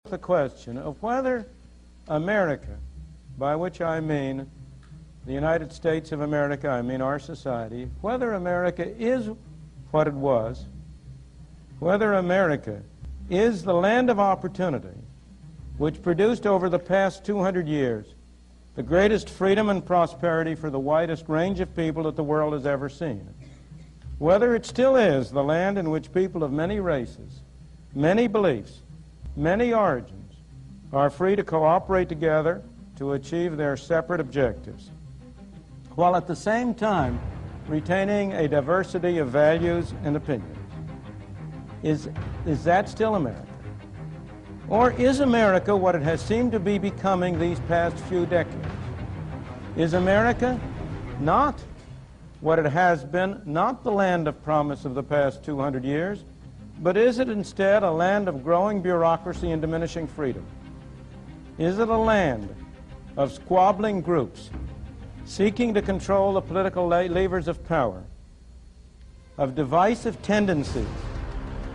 The question of whether America, by which I mean the United States of America, I mean our society, whether America is what it was, whether America is the land of opportunity which produced over the past 200 years the greatest freedom and prosperity for the widest range of people that the world has ever seen, whether it still is the land in which people of many races, many beliefs, many origins are free to cooperate together to achieve their separate objectives, while at the same time retaining a diversity of values and opinions. Is that still America? Or is America what it has seemed to be becoming these past few decades? Is America not what it has been, not the land of promise of the past 200 years, but is it instead a land of growing bureaucracy and diminishing freedom? Is it a land of squabbling groups seeking to control the political levers of power, of divisive tendencies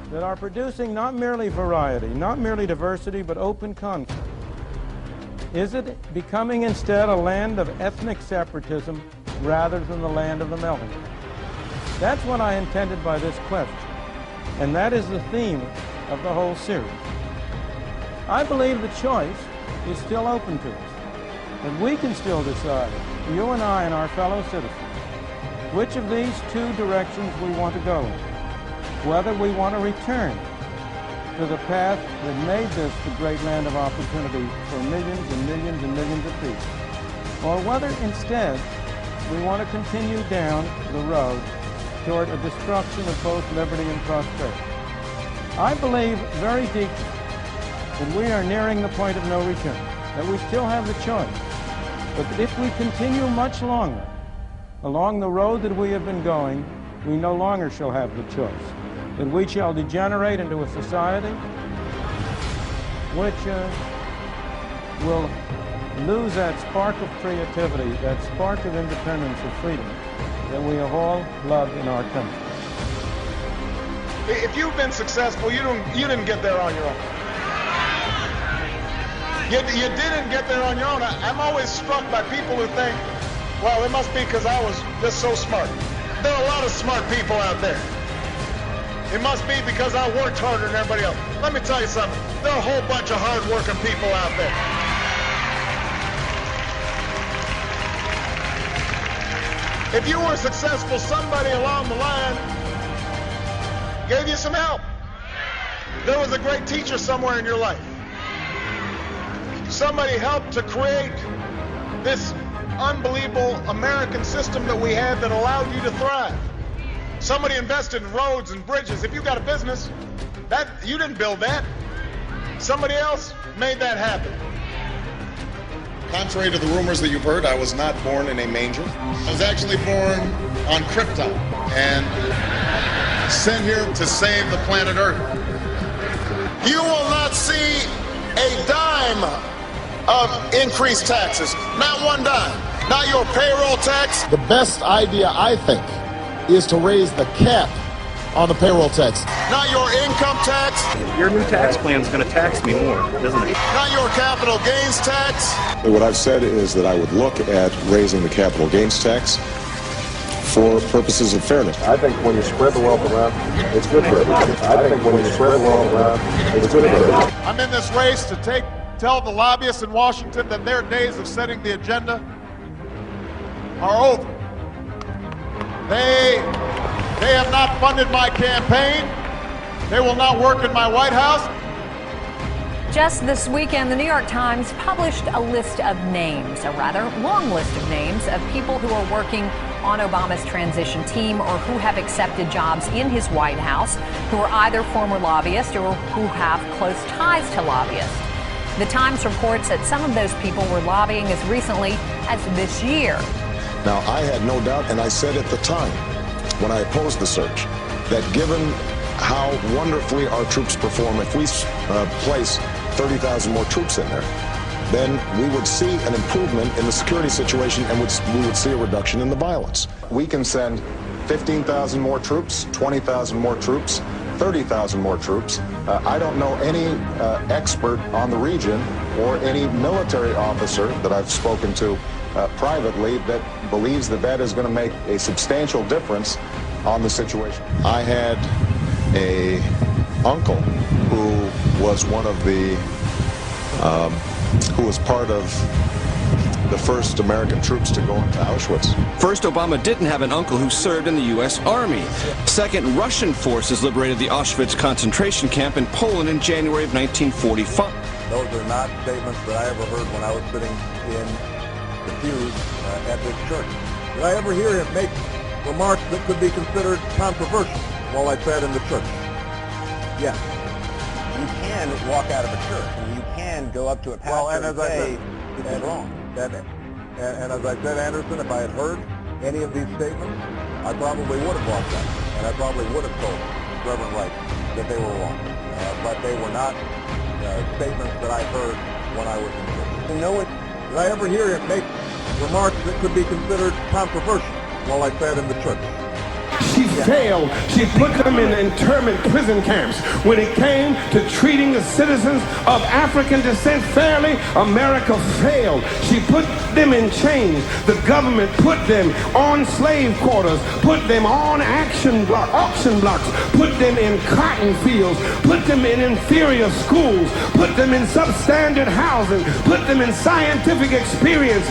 that are producing not merely variety, not merely diversity, but open conflict? Is it becoming instead a land of ethnic separatism rather than the land of the melting pot? That's what I intended by this question, and that is the theme of the whole series. I believe the choice is still open to us, that we can still decide, you and I and our fellow citizens, which of these two directions we want to go in. Whether we want to return to the path that made this the great land of opportunity for millions and millions and millions of people, or whether instead we want to continue down the road toward a destruction of both liberty and prosperity. I believe very deeply that we are nearing the point of no return, that we still have the choice, but that if we continue much longer along the road that we have been going, we no longer shall have the choice, that we shall degenerate into a society which will lose that spark of creativity, that spark of independence, of freedom that we have all loved in our country. If you've been successful, you didn't get there on your own. You didn't get there on your own. I'm always struck by people who think, well, it must be because I was just so smart. There are a lot of smart people out there. It must be because I worked harder than everybody else. Let me tell you something. There are a whole bunch of hard-working people out there. If you were successful, somebody along the line gave you some help. There was a great teacher somewhere in your life. Somebody helped to create this unbelievable American system that we have that allowed you to thrive. Somebody invested in roads and bridges. If you got a business, that you didn't build that. Somebody else made that happen. Contrary to the rumors that you've heard, I was not born in a manger. I was actually born on Krypton and sent here to save the planet Earth. You will not see a dime of increased taxes. Not one dime. Not your payroll tax. The best idea, I think, is to raise the cap on the payroll tax. Not your income tax. Your new tax plan is going to tax me more, doesn't it? Not your capital gains tax. What I've said is that I would look at raising the capital gains tax for purposes of fairness. I think when you spread the wealth around, it's good for everybody. I think when you spread the wealth around, it's good for everybody. I'm in this race to tell the lobbyists in Washington that their days of setting the agenda are over. They have not funded my campaign. They will not work in my White House. Just this weekend, the New York Times published a list of names, a rather long list of names of people who are working on Obama's transition team or who have accepted jobs in his White House, who are either former lobbyists or who have close ties to lobbyists. The Times reports that some of those people were lobbying as recently as this year. Now, I had no doubt, and I said at the time, when I opposed the search, that given how wonderfully our troops perform, if we place 30,000 more troops in there, then we would see an improvement in the security situation and we would see a reduction in the violence. We can send 15,000 more troops, 20,000 more troops, 30,000 more troops. I don't know any expert on the region or any military officer that I've spoken to privately that believes that that is going to make a substantial difference on the situation. I had a uncle who was one of the, who was part of the first American troops to go into Auschwitz. First, Obama didn't have an uncle who served in the U.S. Army. Second, Russian forces liberated the Auschwitz concentration camp in Poland in January of 1945. Those are not statements that I ever heard when I was sitting in the pews at this church. Did I ever hear him make remarks that could be considered controversial while I sat in the church? Yes. You can walk out of a church and you can go up to a pastor and say, this is wrong. And as I said, Anderson, if I had heard any of these statements, I probably would have walked out, and I probably would have told Reverend Wright that they were wrong. But they were not statements that I heard when I was in church. You know what? Did I ever hear him make remarks that could be considered controversial while I sat in the church? She failed. She put them in internment prison camps. When it came to treating the citizens of African descent fairly, America failed. She put them in chains. The government put them on slave quarters, put them on auction blocks, put them in cotton fields, put them in inferior schools, put them in substandard housing, put them in scientific experiments,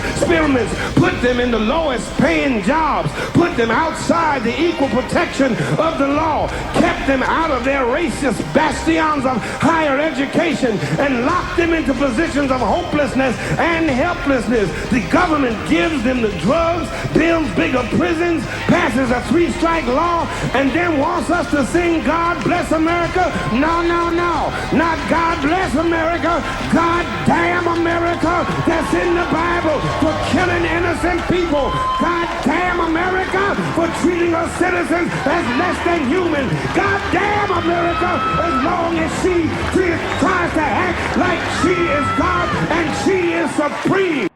put them in the lowest paying jobs, put them outside the equal protection of the law, kept them out of their racist bastions of higher education, and locked them into positions of hopelessness and helplessness. The government gives them the drugs, builds bigger prisons, passes a 3-strike law, and then wants us to sing God Bless America? No, no, no. Not God Bless America. God damn America. That's in the Bible for killing innocent people. God damn America for treating us citizens as less than human. God damn America as long as she tries to act like she is God and she is supreme.